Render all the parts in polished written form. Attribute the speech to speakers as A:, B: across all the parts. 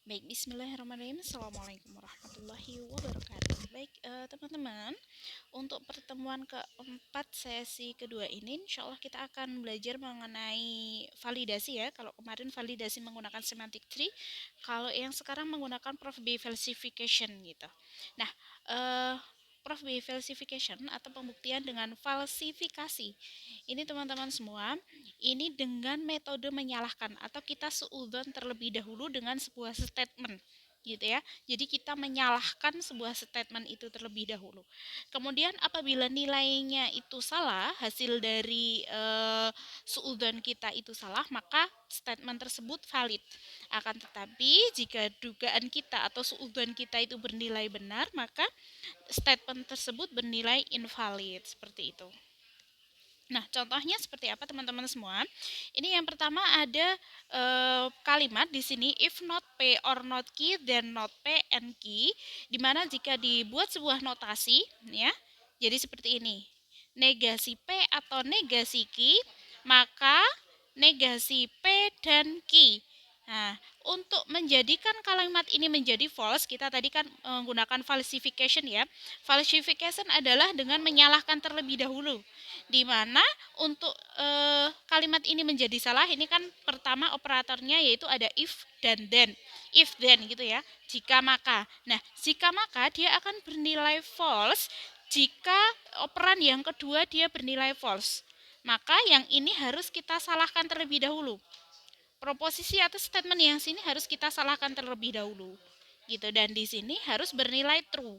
A: Baik, bismillahirrahmanirrahim. Assalamualaikum warahmatullahi wabarakatuh. Baik, teman-teman, untuk pertemuan keempat sesi kedua ini, insya Allah kita akan belajar mengenai validasi ya. Kalau kemarin validasi menggunakan semantic tree, kalau yang sekarang menggunakan Prof B falsification gitu. Nah, eh, Prof B falsification atau pembuktian dengan falsifikasi. Ini teman-teman semua, ini dengan metode menyalahkan atau kita seudon terlebih dahulu dengan sebuah statement gitu ya. Jadi kita menyalahkan sebuah statement itu terlebih dahulu. Kemudian apabila nilainya itu salah, hasil dari seudon kita itu salah, maka statement tersebut valid. Akan tetapi jika dugaan kita atau seudon kita itu bernilai benar, maka statement tersebut bernilai invalid seperti itu. Nah, contohnya seperti apa teman-teman semua? Ini yang pertama ada kalimat di sini if not P or not key then not P and key, di mana jika dibuat sebuah notasi ya. Jadi seperti ini. Negasi P atau negasi key, maka negasi P dan key. Nah, untuk menjadikan kalimat ini menjadi false, kita tadi kan menggunakan falsification ya. Falsification adalah dengan menyalahkan terlebih dahulu. Di mana untuk kalimat ini menjadi salah, ini kan pertama operatornya yaitu ada if dan then. If then gitu ya. Jika maka. Nah, jika maka dia akan bernilai false jika operan yang kedua dia bernilai false. Maka yang ini harus kita salahkan terlebih dahulu. Proposisi atau statement yang sini harus kita salahkan terlebih dahulu. Gitu, dan di sini harus bernilai true.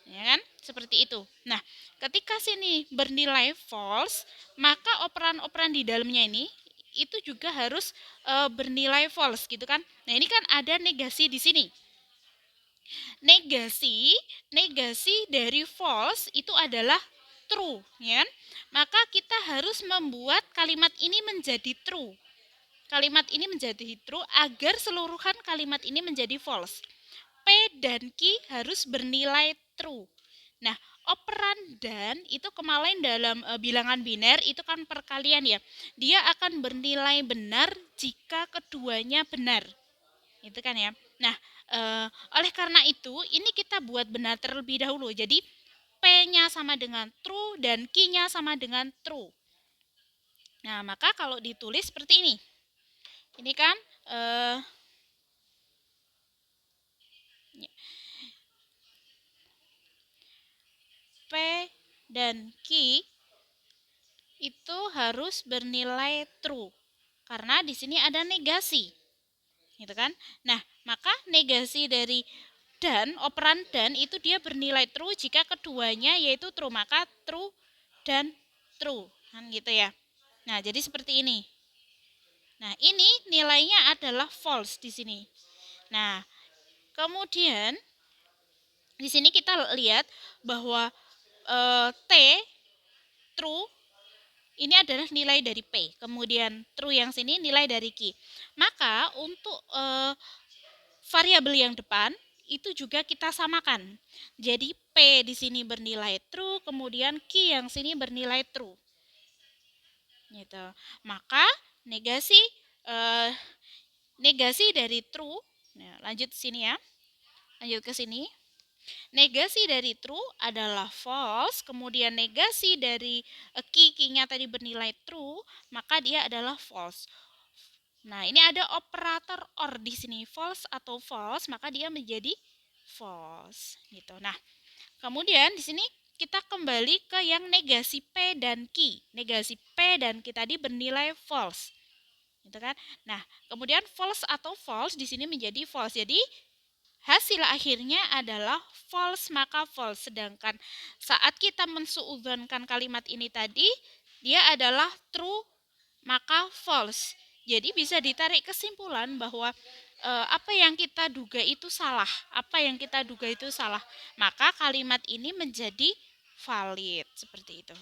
A: Ya kan? Seperti itu. Nah, ketika sini bernilai false, maka operan-operan di dalamnya ini itu juga harus bernilai false gitu kan. Nah, ini kan ada negasi di sini. Negasi dari false itu adalah true, ya kan? Maka kita harus membuat kalimat ini menjadi true. Kalimat ini menjadi true agar seluruhan kalimat ini menjadi false. P dan Q harus bernilai true. Nah, operan dan itu kemarin dalam bilangan biner itu kan perkalian ya. Dia akan bernilai benar jika keduanya benar. Itu kan ya. Nah, oleh karena itu ini kita buat benar terlebih dahulu. Jadi P-nya sama dengan true dan Q-nya sama dengan true. Nah, maka kalau ditulis seperti ini. Ini kan P dan Q itu harus bernilai true karena di sini ada negasi, gitu kan? Nah, maka negasi dari dan operan dan itu dia bernilai true jika keduanya yaitu true, maka true dan true, kan gitu ya. Nah, jadi seperti ini. Nah, ini nilainya adalah false di sini. Nah, kemudian di sini kita lihat bahwa T true ini adalah nilai dari P, kemudian true yang sini nilai dari Q. Maka untuk variabel yang depan itu juga kita samakan. Jadi P di sini bernilai true, kemudian Q yang sini bernilai true. Gitu. Maka negasi negasi dari true. Nah, lanjut sini ya. Lanjut ke sini. Negasi dari true adalah false, kemudian negasi dari key-nya tadi bernilai true, maka dia adalah false. Nah, ini ada operator or di sini false atau false, maka dia menjadi false gitu. Nah, kemudian di sini kita kembali ke yang negasi P dan Q. Negasi P dan Q tadi bernilai false. Gitu kan? Nah, kemudian false atau false di sini menjadi false. Jadi hasil akhirnya adalah false maka false. Sedangkan saat kita mensuudzonkan kalimat ini tadi, dia adalah true maka false. Jadi bisa ditarik kesimpulan bahwa apa yang kita duga itu salah, apa yang kita duga itu salah. Maka kalimat ini menjadi valid seperti itu.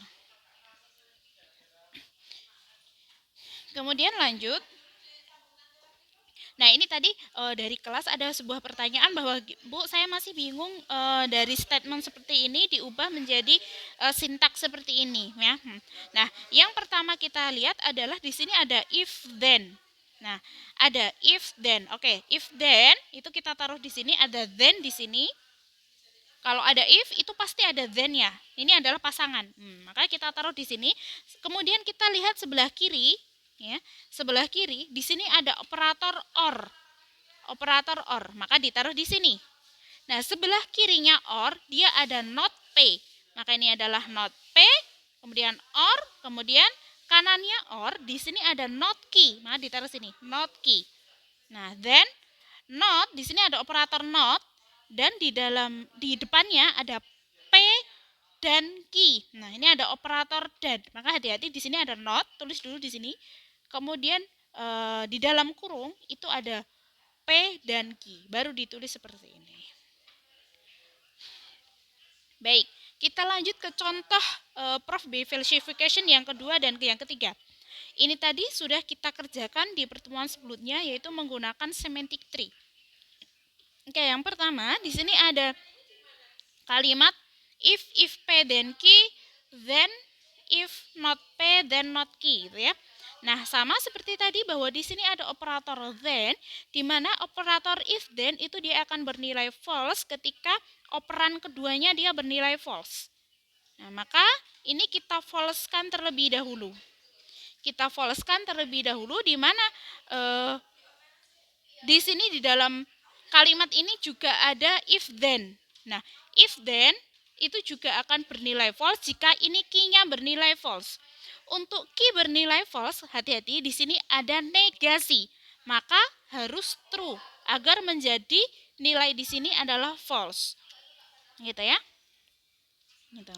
A: Kemudian lanjut. Nah, ini tadi dari kelas ada sebuah pertanyaan bahwa Bu, saya masih bingung dari statement seperti ini diubah menjadi sintaks seperti ini ya. Nah, yang pertama kita lihat adalah di sini ada if then. Nah, ada if then. Oke, if then itu kita taruh di sini, ada then di sini. Kalau ada if itu pasti ada then ya. Ini adalah pasangan. Maka kita taruh di sini. Kemudian kita lihat sebelah kiri, ya. Sebelah kiri di sini ada operator or. Operator or, maka ditaruh di sini. Nah, sebelah kirinya or dia ada not p. Maka ini adalah not p, kemudian or, kemudian kanannya or di sini ada not key. Maka ditaruh sini, not key. Nah, then not di sini ada operator not dan di depannya ada p dan key. Nah, ini ada operator dan. Maka hati-hati di sini ada not, tulis dulu di sini. Kemudian di dalam kurung itu ada p dan key. Baru ditulis seperti ini. Baik, kita lanjut ke contoh Prof B falsification yang kedua dan yang ketiga. Ini tadi sudah kita kerjakan di pertemuan sebelumnya, yaitu menggunakan semantic tree. Oke, yang pertama di sini ada kalimat if p then key, then if not p then not key, gitu ya. Nah, sama seperti tadi bahwa di sini ada operator then, di mana operator if then itu dia akan bernilai false ketika operan keduanya dia bernilai false. Nah, maka ini kita falsekan terlebih dahulu. Kita falsekan terlebih dahulu di mana di sini di dalam kalimat ini juga ada if then. Nah, if then itu juga akan bernilai false jika ini key-nya bernilai false. Untuk key bernilai false, hati-hati di sini ada negasi. Maka harus true agar menjadi nilai di sini adalah false. Gitu ya. Gitu.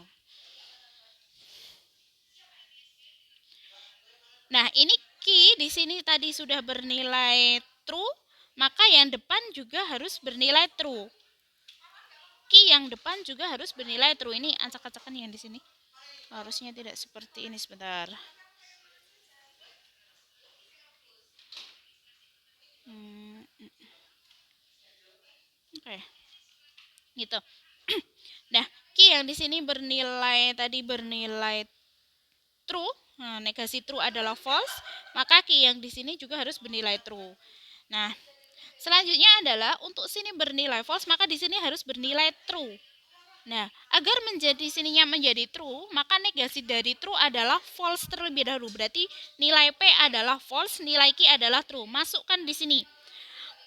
A: Nah, ini key di sini tadi sudah bernilai true, maka yang depan juga harus bernilai true. Key yang depan juga harus bernilai true. Ini acak-acakan yang di sini. Harusnya tidak seperti ini, sebentar. Oke. Gitu. Nah, key yang di sini bernilai true. Nah, negasi true adalah false, maka key yang di sini juga harus bernilai true. Nah, selanjutnya adalah untuk sini bernilai false, maka di sini harus bernilai true. Nah, agar menjadi sininya menjadi true, maka negasi dari true adalah false terlebih dahulu. Berarti nilai P adalah false, nilai Q adalah true. Masukkan di sini.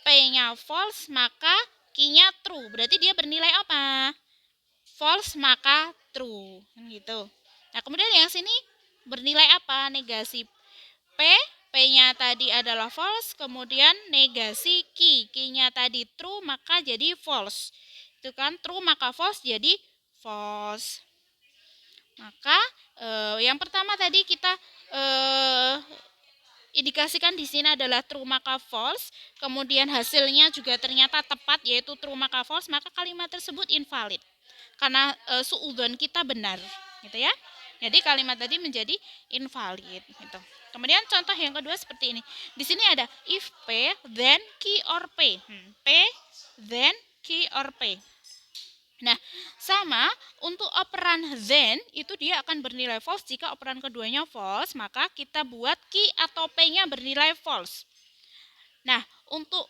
A: P-nya false, maka Q-nya true. Berarti dia bernilai apa? False, maka true. Gitu. Nah, kemudian yang sini bernilai apa? Negasi P, P-nya tadi adalah false, kemudian negasi Q. Q-nya tadi true, maka jadi false. Itu kan true maka false jadi false. Maka yang pertama tadi kita indikasikan di sini adalah true maka false, kemudian hasilnya juga ternyata tepat yaitu true maka false, maka kalimat tersebut invalid karena suudzon kita benar, gitu ya. Jadi kalimat tadi menjadi invalid, gitu. Kemudian contoh yang kedua seperti ini. Di sini ada if P then Q or P. P then Q or P. Nah, sama untuk operan then itu dia akan bernilai false jika operan keduanya false, maka kita buat key atau p-nya bernilai false. Nah, untuk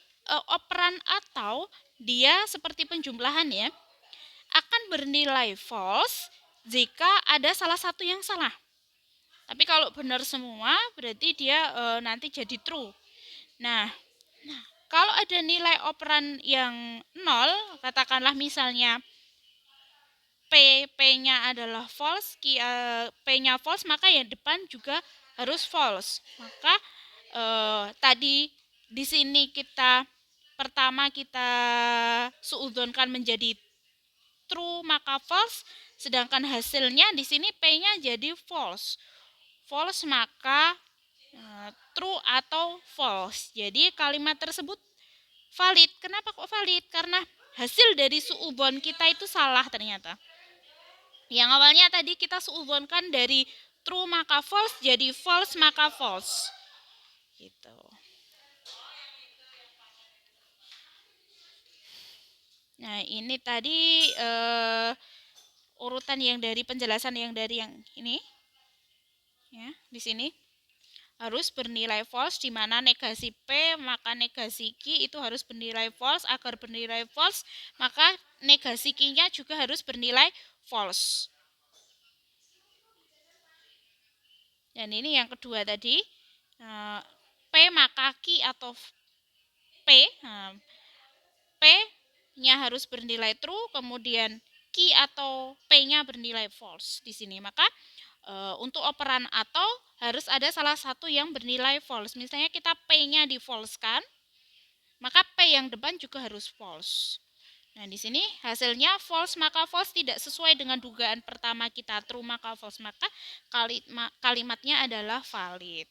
A: operan atau dia seperti penjumlahan ya, akan bernilai false jika ada salah satu yang salah. Tapi kalau benar semua berarti dia nanti jadi true. Nah, kalau ada nilai operan yang nol, katakanlah misalnya P-nya adalah false, P-nya false, maka yang depan juga harus false. Maka tadi di sini pertama kita suudzonkan menjadi true maka false, sedangkan hasilnya di sini P-nya jadi false. False maka true atau false. Jadi kalimat tersebut valid. Kenapa kok valid? Karena hasil dari suudzon kita itu salah ternyata. Yang awalnya tadi kita suudzonkan dari true maka false jadi false maka false. Gitu. Nah, ini tadi urutan yang dari penjelasan yang dari yang ini. Ya, di sini. harus bernilai false, di mana negasi P maka negasi Q itu harus bernilai false. Agar bernilai false maka negasi Q-nya juga harus bernilai false. Dan ini yang kedua tadi, P maka Q atau P, P-nya harus bernilai true, kemudian Q atau P-nya bernilai false di sini. Maka untuk operan atau harus ada salah satu yang bernilai false. Misalnya kita P-nya di false kan, maka P yang depan juga harus false. Nah, di sini hasilnya false, maka false tidak sesuai dengan dugaan pertama kita. True maka false, maka kalimatnya adalah valid.